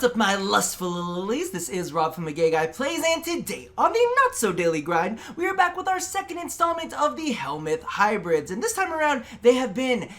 What's up, my lustful lilies? This is Rob from the Gay Guy Plays, and today on the Not So Daily Grind, we are back with our second installment of the Helminth hybrids, and this time around, they have been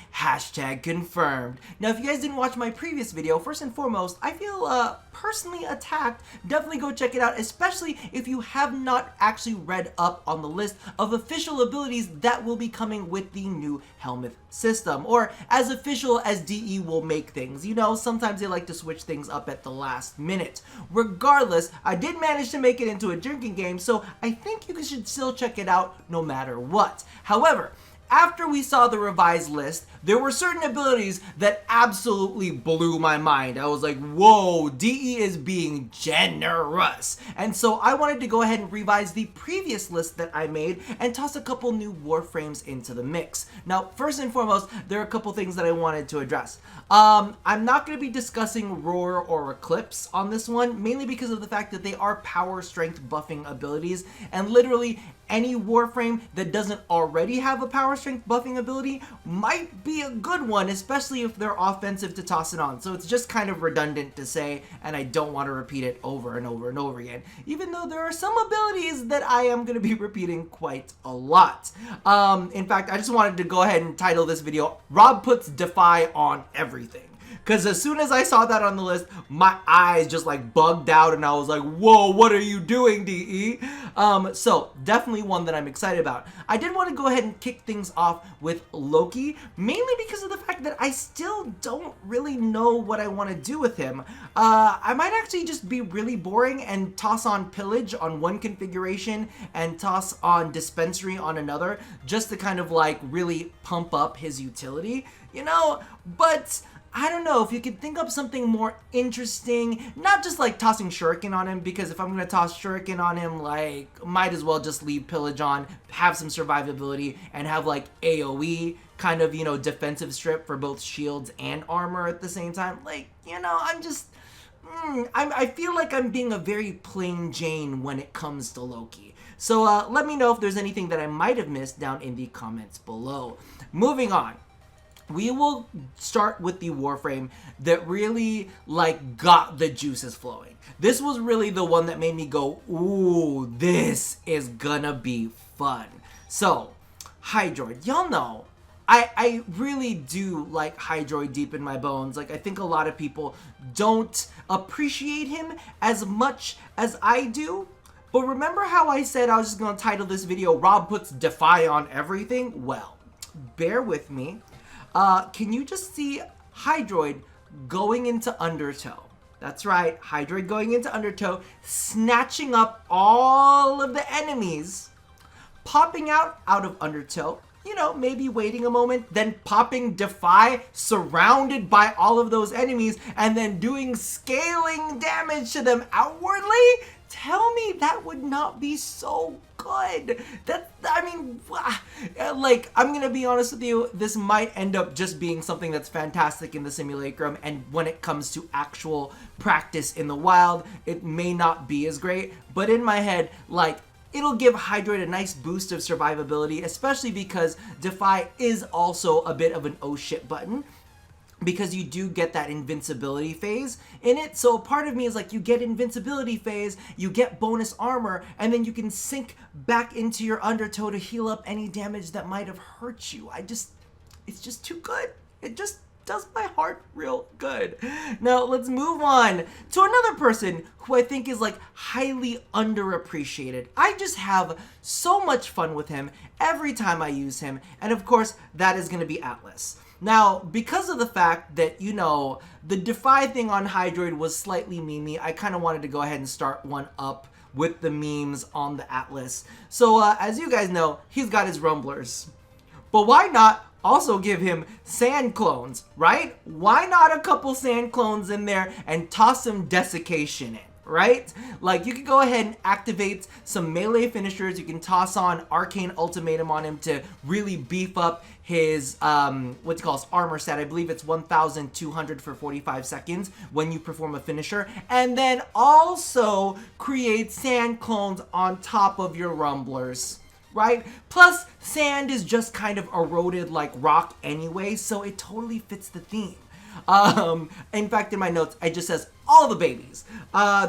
#confirmed. Now, if you guys didn't watch my previous video, first and foremost, I feel personally attacked. Definitely go check it out, especially if you have not actually read up on the list of official abilities that will be coming with the new Helminth system, or as official as DE will make things. You know, sometimes they like to switch things up at the last minute. Regardless, I did manage to make it into a drinking game, so I think you should still check it out no matter what. However, after we saw the revised list, there were certain abilities that absolutely blew my mind. I was like, whoa, DE is being generous. And so I wanted to go ahead and revise the previous list that I made and toss a couple new Warframes into the mix. Now, first and foremost, there are a couple things that I wanted to address. I'm not going to be discussing Roar or Eclipse on this one, mainly because of the fact that they are power strength buffing abilities, and literally any Warframe that doesn't already have a power strength buffing ability might be a good one, especially if they're offensive to toss it on. So it's just kind of redundant to say, and I don't want to repeat it over and over and over again, even though there are some abilities that I am going to be repeating quite a lot. In fact, I just wanted to go ahead and title this video, Rob puts Defy on everything. Because as soon as I saw that on the list, my eyes just like bugged out and I was like, whoa, what are you doing, DE? So definitely one that I'm excited about. I did want to go ahead and kick things off with Loki, mainly because of the fact that I still don't really know what I want to do with him. I might actually just be really boring and toss on Pillage on one configuration and toss on Dispensary on another, just to kind of like really pump up his utility, you know? But I don't know, if you could think up something more interesting, not just like tossing Shuriken on him, because if I'm going to toss Shuriken on him, like, might as well just leave Pillage on, have some survivability, and have like AoE, kind of, you know, defensive strip for both shields and armor at the same time. Like, you know, I'm just, I feel like I'm being a very plain Jane when it comes to Loki. So let me know if there's anything that I might have missed down in the comments below. Moving on. We will start with the Warframe that really, like, got the juices flowing. This was really the one that made me go, ooh, this is gonna be fun. So, Hydroid. Y'all know, I really do like Hydroid deep in my bones. Like, I think a lot of people don't appreciate him as much as I do. But remember how I said I was just gonna title this video, Rob puts Defy on everything? Well, bear with me. Can you just see Hydroid going into Undertow? That's right, Hydroid going into Undertow, snatching up all of the enemies, popping out of Undertow, you know, maybe waiting a moment, then popping Defy, surrounded by all of those enemies, and then doing scaling damage to them outwardly? Tell me that would not be so good. I mean, like, I'm gonna be honest with you, this might end up just being something that's fantastic in the simulacrum, and when it comes to actual practice in the wild, it may not be as great, but in my head, like, it'll give Hydroid a nice boost of survivability, especially because Defy is also a bit of an oh shit button, because you do get that invincibility phase in it. So part of me is like, you get invincibility phase, you get bonus armor, and then you can sink back into your Undertow to heal up any damage that might have hurt you. It's just too good. It just does my heart real good. Now let's move on to another person who I think is like highly underappreciated. I just have so much fun with him every time I use him, and of course that is going to be Atlas. Now, because of the fact that, you know, the Defy thing on Hydroid was slightly memey, I kind of wanted to go ahead and start one up with the memes on the Atlas. So, as you guys know, he's got his Rumblers. But why not also give him Sand Clones, right? Why not a couple Sand Clones in there and toss some Desiccation in? Right? Like, you can go ahead and activate some melee finishers. You can toss on Arcane Ultimatum on him to really beef up his, what's it called, armor stat. I believe it's 1,200 for 45 seconds when you perform a finisher. And then also create Sand Clones on top of your Rumblers. Right? Plus, sand is just kind of eroded like rock anyway, so it totally fits the theme. In fact, in my notes, it just says all the babies.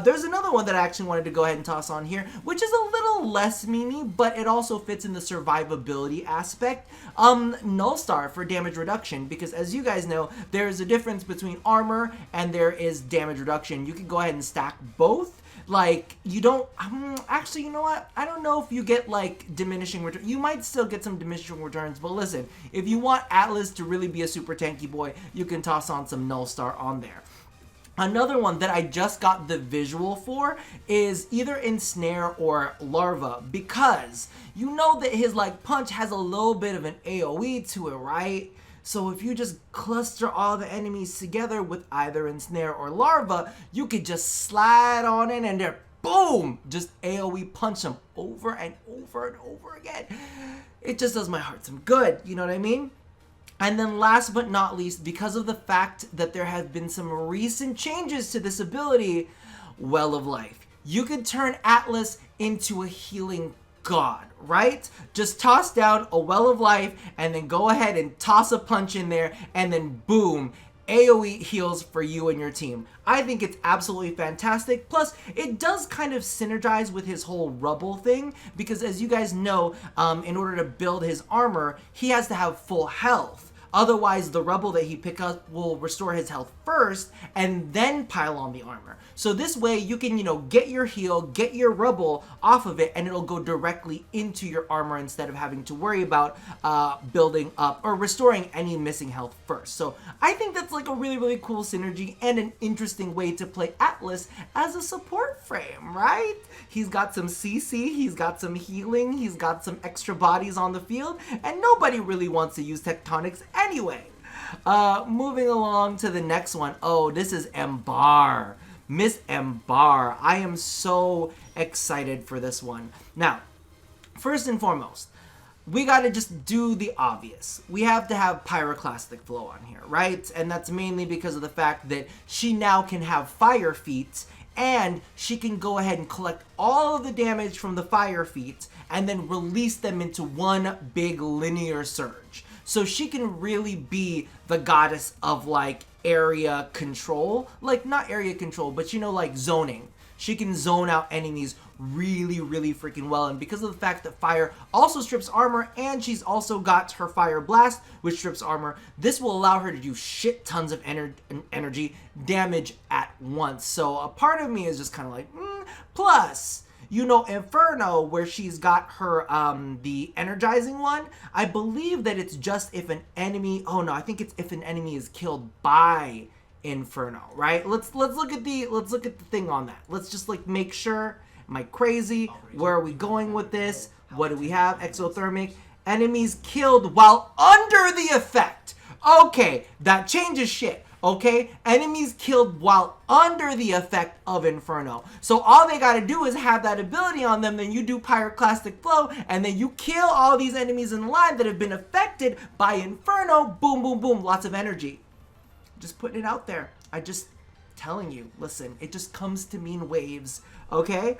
There's another one that I actually wanted to go ahead and toss on here, which is a little less memey, but it also fits in the survivability aspect. Null Star for damage reduction, because as you guys know, there is a difference between armor and there is damage reduction. You can go ahead and stack both. Like, you don't, actually, you know what? I don't know if you get, like, diminishing return. You might still get some diminishing returns, but listen, if you want Atlas to really be a super tanky boy, you can toss on some Null Star on there. Another one that I just got the visual for is either Ensnare or Larva, because you know that his, like, punch has a little bit of an AoE to it, right? So if you just cluster all the enemies together with either Ensnare or Larva, you could just slide on in and there, boom, just AoE punch them over and over and over again. It just does my heart some good, you know what I mean? And then last but not least, because of the fact that there have been some recent changes to this ability, Well of Life. You could turn Atlas into a healing god, right? Just toss down a Well of Life and then go ahead and toss a punch in there and then boom, AoE heals for you and your team. I think it's absolutely fantastic. Plus, it does kind of synergize with his whole rubble thing, because as you guys know, in order to build his armor, he has to have full health. Otherwise, the rubble that he picks up will restore his health first and then pile on the armor. So this way you can, get your heal, get your rubble off of it, and it'll go directly into your armor instead of having to worry about building up or restoring any missing health first. So I think that's like a really, really cool synergy and an interesting way to play Atlas as a support frame, right? He's got some CC, he's got some healing, he's got some extra bodies on the field, and nobody really wants to use Tectonics anyway. Moving along to the next one. Oh, this is Embar. Miss Embar. I am so excited for this one. Now, first and foremost, we gotta just do the obvious. We have to have Pyroclastic Flow on here, right? And that's mainly because of the fact that she now can have fire feats, and she can go ahead and collect all of the damage from the fire feats and then release them into one big linear surge. So she can really be the goddess of, like, area control. Like, not area control, but like zoning. She can zone out enemies really, really freaking well. And because of the fact that fire also strips armor, and she's also got her fire blast, which strips armor, this will allow her to do shit tons of energy damage at once. So a part of me is just kind of like, plus, Inferno, where she's got her, the energizing one, I believe that it's just if an enemy, oh no, I think it's if an enemy is killed by Inferno, right? Let's look at the thing on that. Let's just like make sure. Am I crazy? Where are we going with this? What do we have? Exothermic. Enemies killed while under the effect. Okay, that changes shit. Okay, enemies killed while under the effect of Inferno. So all they gotta do is have that ability on them, then you do Pyroclastic Flow, and then you kill all these enemies in line that have been affected by Inferno. Boom, boom, boom, lots of energy. Just putting it out there. I just telling you, listen, it just comes to mean waves, okay?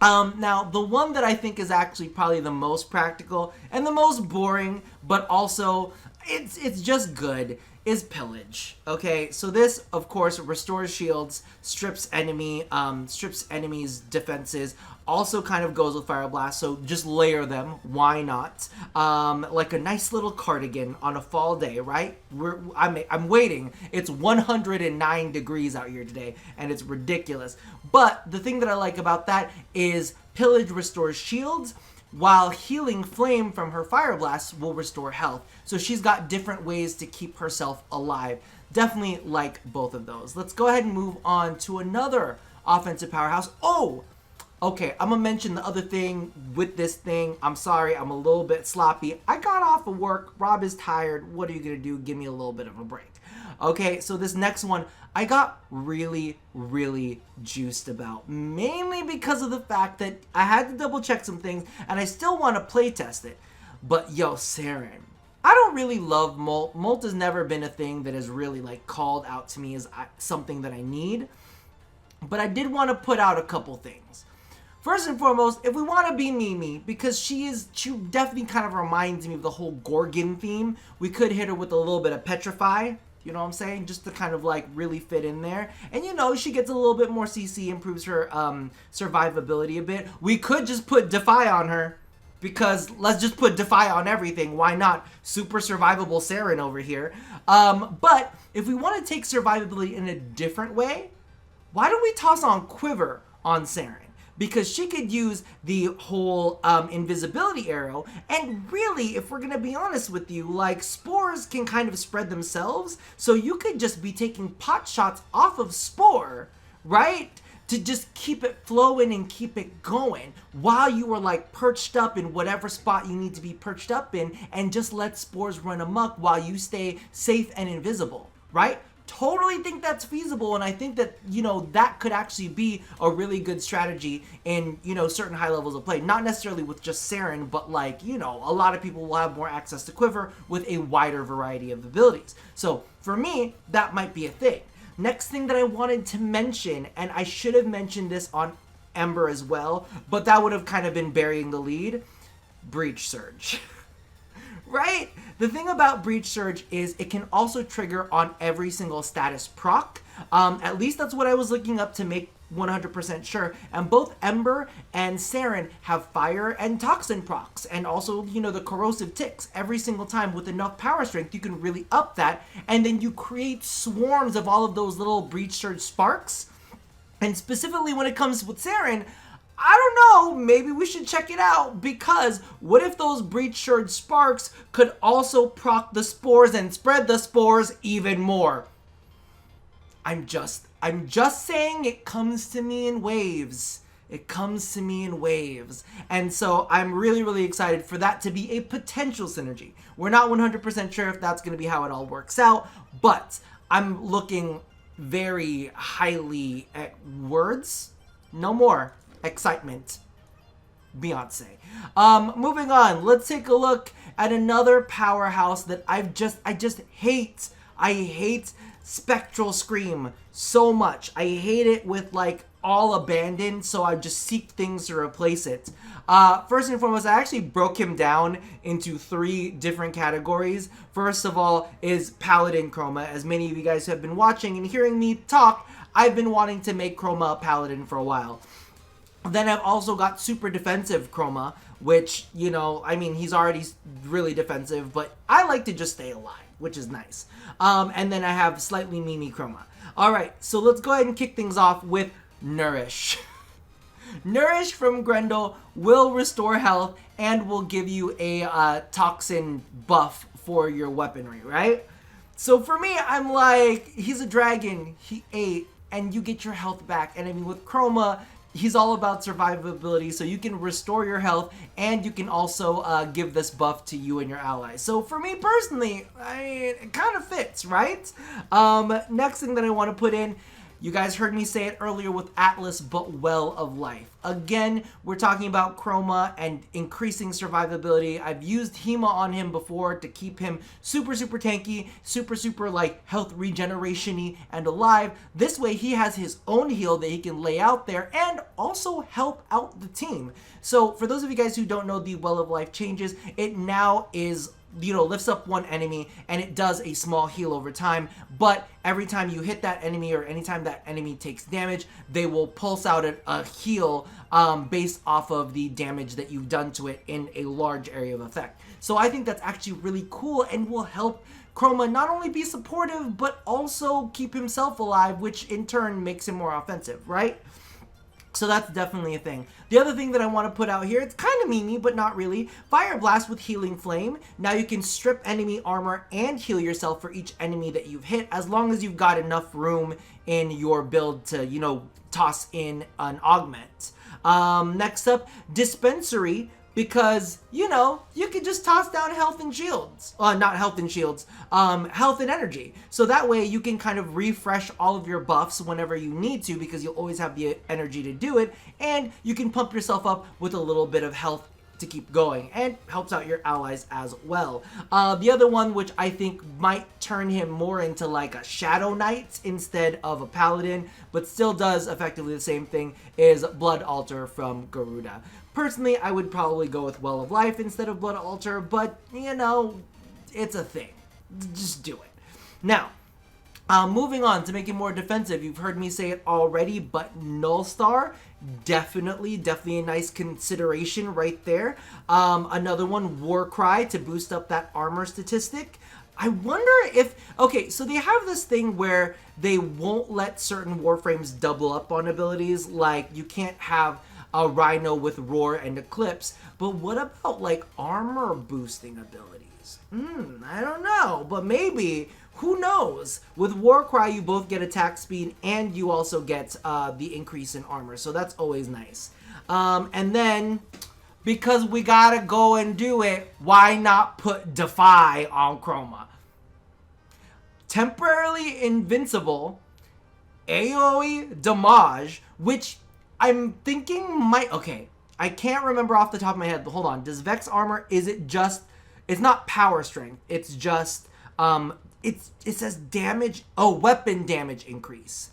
Now, the one that I think is actually probably the most practical and the most boring, but also it's just good, is Pillage. Okay, so this, of course, restores shields, strips enemies' defenses, also kind of goes with Fire Blast, so just layer them, why not? Like a nice little cardigan on a fall day, right? I'm waiting. It's 109 degrees out here today, and it's ridiculous. But the thing that I like about that is Pillage restores shields, while healing Flame from her Fire Blast will restore health. So she's got different ways to keep herself alive. Definitely like both of those. Let's go ahead and move on to another offensive powerhouse. Oh! Okay, I'm gonna mention the other thing with this thing. I'm sorry, I'm a little bit sloppy. I got off of work. Rob is tired. What are you gonna do? Give me a little bit of a break. Okay, so this next one, I got really, really juiced about. Mainly because of the fact that I had to double check some things, and I still want to playtest it. But yo, Sarin. I don't really love Molt. Molt has never been a thing that has really like called out to me as something that I need. But I did want to put out a couple things. First and foremost, if we want to be Mimi, because she definitely kind of reminds me of the whole Gorgon theme, we could hit her with a little bit of Petrify. You know what I'm saying? Just to kind of like really fit in there. And you know, she gets a little bit more CC, improves her survivability a bit. We could just put Defy on her, because let's just put Defy on everything. Why not? Super survivable Sarin over here. But if we want to take survivability in a different way, why don't we toss on Quiver on Sarin? Because she could use the whole invisibility arrow, and really, if we're gonna be honest with you, like, spores can kind of spread themselves, so you could just be taking pot shots off of Spore, right? To just keep it flowing and keep it going while you are like perched up in whatever spot you need to be perched up in, and just let spores run amok while you stay safe and invisible, right? Totally think that's feasible, and I think that, you know, that could actually be a really good strategy in, you know, certain high levels of play. Not necessarily with just Sarin, but like, you know, a lot of people will have more access to Quiver with a wider variety of abilities. So for me, that might be a thing. Next thing that I wanted to mention, and I should have mentioned this on Ember as well, but that would have kind of been burying the lead, Breach Surge. Right? The thing about Breach Surge is it can also trigger on every single status proc. At least that's what I was looking up to make 100% sure. And both Ember and Sarin have fire and toxin procs, and also, you know, the corrosive ticks. Every single time with enough power strength, you can really up that, and then you create swarms of all of those little Breach Surge sparks. And specifically when it comes with Sarin, I don't know, maybe we should check it out, because what if those Breach Surge sparks could also proc the spores and spread the spores even more? I'm just saying, it comes to me in waves. It comes to me in waves. And so I'm really, really excited for that to be a potential synergy. We're not 100% sure if that's going to be how it all works out, but I'm looking very highly at words. No more excitement. Beyonce. Moving on, let's take a look at another powerhouse that I just hate. I hate Spectral Scream so much. I hate it with like all abandon, so I just seek things to replace it. First and foremost, I actually broke him down into 3 different categories. First of all is Paladin Chroma. As many of you guys have been watching and hearing me talk, I've been wanting to make Chroma a Paladin for a while. Then I've also got Super Defensive Chroma, which, you know, I mean, he's already really defensive, but I like to just stay alive, which is nice. And then I have Slightly Mimi Chroma. Alright, so let's go ahead and kick things off with Nourish. Nourish from Grendel will restore health and will give you a toxin buff for your weaponry, right? So for me, I'm like, he's a dragon, he ate, and you get your health back. And I mean, with Chroma, he's all about survivability, so you can restore your health, and you can also give this buff to you and your allies. So for me personally, I mean, it kind of fits, right? Next thing that I want to put in, you guys heard me say it earlier with Atlas, but Well of Life. Again, we're talking about Chroma and increasing survivability. I've used Hema on him before to keep him super tanky, super like health regeneration-y and alive. This way he has his own heal that he can lay out there and also help out the team. So for those of you guys who don't know the Well of Life changes, it now is, you know, lifts up one enemy and it does a small heal over time, but every time you hit that enemy or anytime that enemy takes damage, they will pulse out a heal based off of the damage that you've done to it in a large area of effect. So I think that's actually really cool and will help Chroma not only be supportive, but also keep himself alive, which in turn makes him more offensive, right? So that's definitely a thing. The other thing that I want to put out here, it's kind of memey, but not really. Fire Blast with Healing Flame. Now you can strip enemy armor and heal yourself for each enemy that you've hit, as long as you've got enough room in your build to, you know, toss in an augment. Next up, Dispensary. Because, you know, you could just toss down health and shields. Not health and shields. Health and energy. So that way you can kind of refresh all of your buffs whenever you need to, because you'll always have the energy to do it. And you can pump yourself up with a little bit of health to keep going, and helps out your allies as well. The other one, which I think might turn him more into like a Shadow Knight instead of a Paladin, but still does effectively the same thing, is Blood Altar from Garuda. Personally, I would probably go with Well of Life instead of Blood Altar, but, you know, it's a thing. Just do it. Now, Moving on to make it more defensive, you've heard me say it already, but Null Star, definitely a nice consideration right there. Another one, War Cry, to boost up that armor statistic. I wonder if, okay, so they have this thing where they won't let certain Warframes double up on abilities, like you can't have a Rhino with Roar and Eclipse, but what about like armor boosting abilities? I don't know, but maybe, who knows? With Warcry, you both get attack speed and you also get the increase in armor, so that's always nice. And then, because we gotta go and do it, why not put Defy on Chroma? Temporarily invincible, AoE damage, which I'm thinking might, okay, I can't remember off the top of my head, but hold on. Does Vex armor, is it just, it's not power strength, it's just, it says damage, oh, weapon damage increase.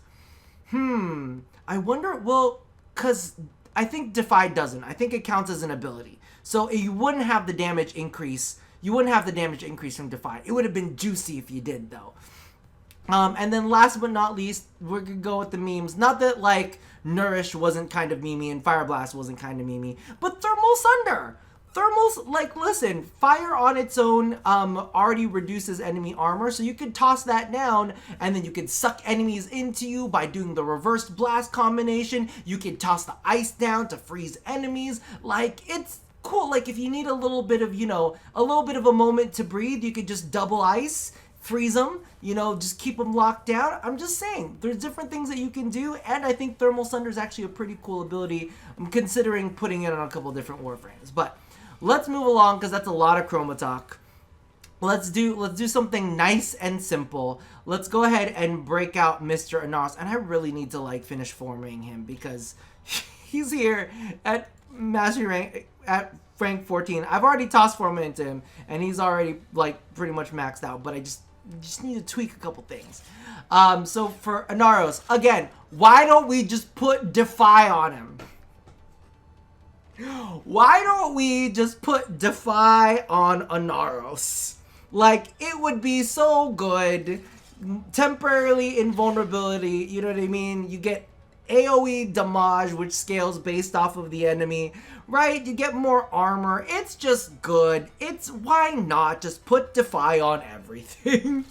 I wonder, well, because I think Defy doesn't. I think it counts as an ability. So you wouldn't have the damage increase. You wouldn't have the damage increase from Defy. It would have been juicy if you did, though. And then last but not least, we're going to go with the memes. Not that, like, Nourish wasn't kind of memey and Fire Blast wasn't kind of memey, but Thermal Sunder. Thermals, like, listen, fire on its own already reduces enemy armor, so you could toss that down, and then you could suck enemies into you by doing the reverse blast combination. You could toss the ice down to freeze enemies. Like, it's cool. Like, if you need a little bit of, you know, a little bit of a moment to breathe, you could just double ice, freeze them, you know, just keep them locked down. I'm just saying, there's different things that you can do, and I think Thermal Sunder is actually a pretty cool ability. I'm considering putting it on a couple different Warframes, but let's move along because that's a lot of Chroma talk. Let's do something nice and simple. Let's go ahead and break out Mr. Inaros, and I really need to like finish forming him because he's here at mastery rank at rank 14. I've already tossed forming into him, and he's already like pretty much maxed out. But I just need to tweak a couple things. So for Inaros, again, why don't we just put Defy on him? Why don't we just put Defy on Inaros? Like, it would be so good. Temporarily invulnerability, you know what I mean? You get AoE damage, which scales based off of the enemy, right? You get more armor. It's just good. It's, why not just put Defy on everything?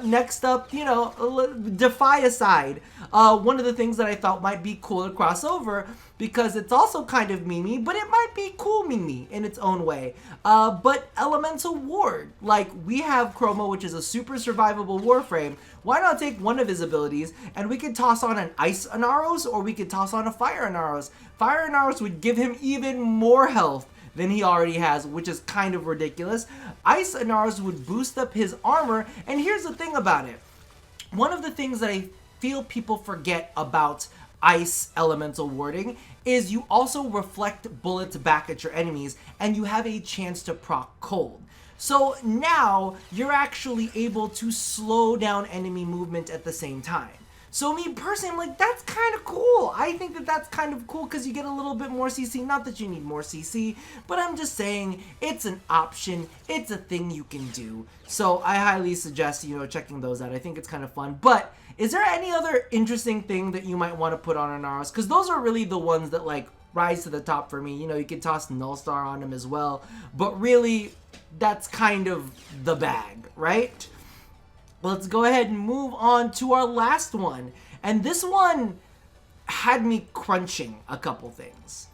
Next up, you know, Defy aside, one of the things that I thought might be cool to cross over, because it's also kind of memey, but it might be cool memey in its own way. But Elemental Ward, like, we have Chroma, which is a super survivable Warframe. Why not take one of his abilities, and we could toss on an Ice Inaros, or we could toss on a Fire Inaros. Fire Inaros would give him even more health than he already has, which is kind of ridiculous. Ice Inaros would boost up his armor, and here's the thing about it. One of the things that I feel people forget about Ice Elemental Warding is you also reflect bullets back at your enemies, and you have a chance to proc cold. So now you're actually able to slow down enemy movement at the same time. So me personally, I'm like, that's kind of cool. I think that that's kind of cool because you get a little bit more CC. Not that you need more CC, but I'm just saying it's an option. It's a thing you can do. So I highly suggest, you know, checking those out. I think it's kind of fun. But is there any other interesting thing that you might want to put on Inaros? Because those are really the ones that like rise to the top for me. You know, you could toss Null Star on him as well. But really, that's kind of the bag, right? Let's go ahead and move on to our last one. And this one had me crunching a couple things.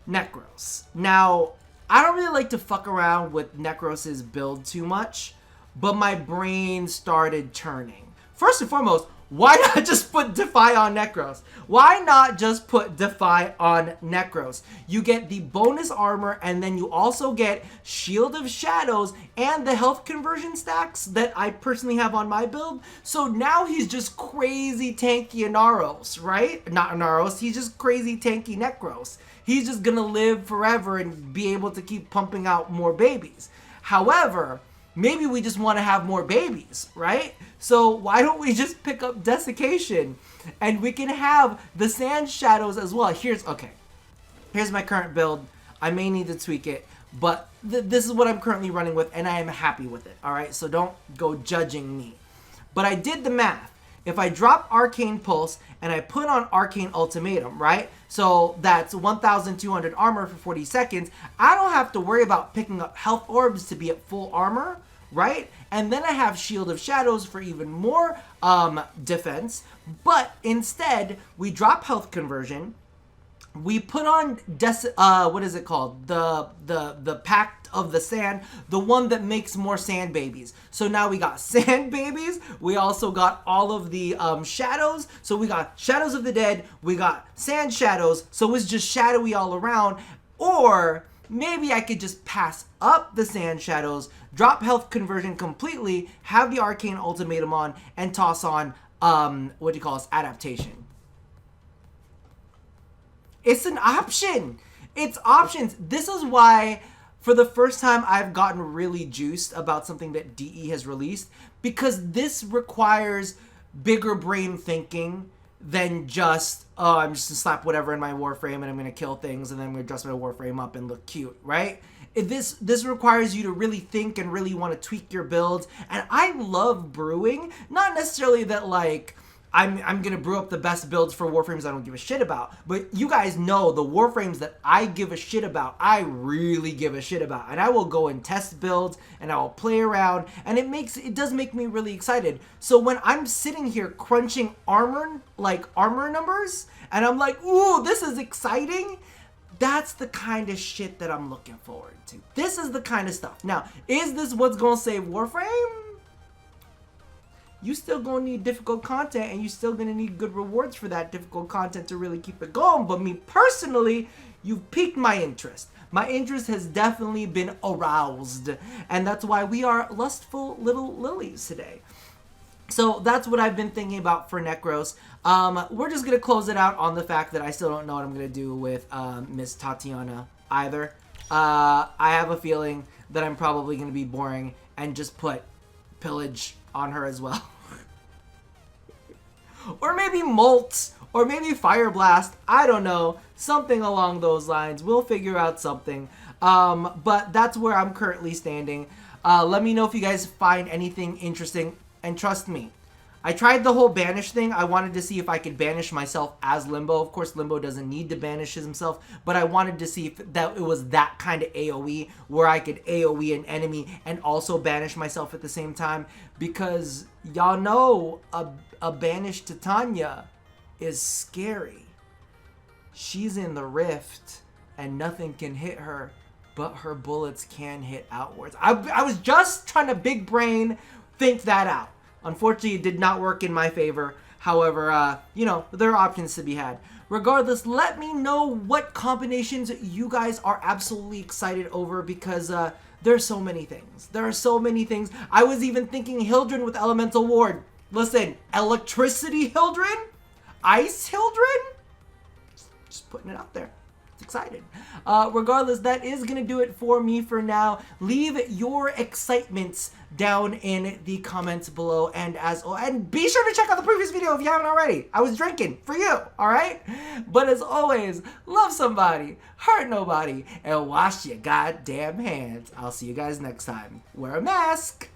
Necros. Now, I don't really like to fuck around with Necros' build too much, but my brain started turning. First and foremost, why not just put Defy on Necros? Why not just put Defy on Necros? You get the bonus armor, and then you also get Shield of Shadows and the health conversion stacks that I personally have on my build. So now he's just crazy tanky Inaros, right? Not Inaros, he's just crazy tanky Necros. He's just gonna live forever and be able to keep pumping out more babies. However, maybe we just want to have more babies, right? So why don't we just pick up Desiccation and we can have the Sand Shadows as well. Here's my current build. I may need to tweak it, but this is what I'm currently running with, and I am happy with it, all right? So don't go judging me. But I did the math. If I drop Arcane Pulse and I put on Arcane Ultimatum, right? So that's 1,200 armor for 40 seconds. I don't have to worry about picking up health orbs to be at full armor, right? And then I have Shield of Shadows for even more defense. But instead, we drop health conversion. We put on what is it called? The Pact of the Sand, the one that makes more sand babies. So now we got sand babies. We also got all of the shadows. So we got Shadows of the Dead. We got sand shadows. So it's just shadowy all around. Or maybe I could just pass up the sand shadows, drop health conversion completely, have the Arcane Ultimatum on, and toss on what do you call this? Adaptation. It's an option. It's options. This is why, for the first time, I've gotten really juiced about something that DE has released, because this requires bigger brain thinking than just, oh, I'm just gonna slap whatever in my Warframe and I'm gonna kill things and then I'm gonna dress my Warframe up and look cute, right? This requires you to really think and really want to tweak your builds. And I love brewing, not necessarily that like I'm gonna brew up the best builds for Warframes I don't give a shit about. But you guys know the Warframes that I give a shit about, I really give a shit about. And I will go and test builds and I will play around, and it does make me really excited. So when I'm sitting here crunching armor numbers, and I'm like, ooh, this is exciting, that's the kind of shit that I'm looking forward to. This is the kind of stuff. Now, is this what's gonna save Warframe? You still gonna need difficult content, and you still gonna need good rewards for that difficult content to really keep it going. But me personally, you've piqued my interest. My interest has definitely been aroused, and that's why we are lustful little lilies today. So that's what I've been thinking about for Necros. We're just gonna close it out on the fact that I still don't know what I'm gonna do with Miss Tatiana either. I have a feeling that I'm probably gonna be boring and just put Pillage on her as well. Or maybe Molt, or maybe Fire Blast, I don't know, something along those lines. We'll figure out something. But that's where I'm currently standing. Let me know if you guys find anything interesting, and trust me, I tried the whole banish thing. I wanted to see if I could banish myself as Limbo. Of course, Limbo doesn't need to banish himself, but I wanted to see if that it was that kind of AoE where I could AoE an enemy and also banish myself at the same time, because y'all know a banished Titania is scary. She's in the rift and nothing can hit her, but her bullets can hit outwards. I was just trying to big brain think that out. Unfortunately, it did not work in my favor. However, you know, there are options to be had. Regardless, let me know what combinations you guys are absolutely excited over, because there are so many things. There are so many things. I was even thinking Hildren with Elemental Ward. Listen, Electricity Hildren? Ice Hildren? Just putting it out there. Excited. Regardless, that is gonna do it for me for now. Leave your excitements down in the comments below, and be sure to check out the previous video if you haven't already. I was drinking for you, all right? But as always, love somebody, hurt nobody, and wash your goddamn hands. I'll see you guys next time. Wear a mask.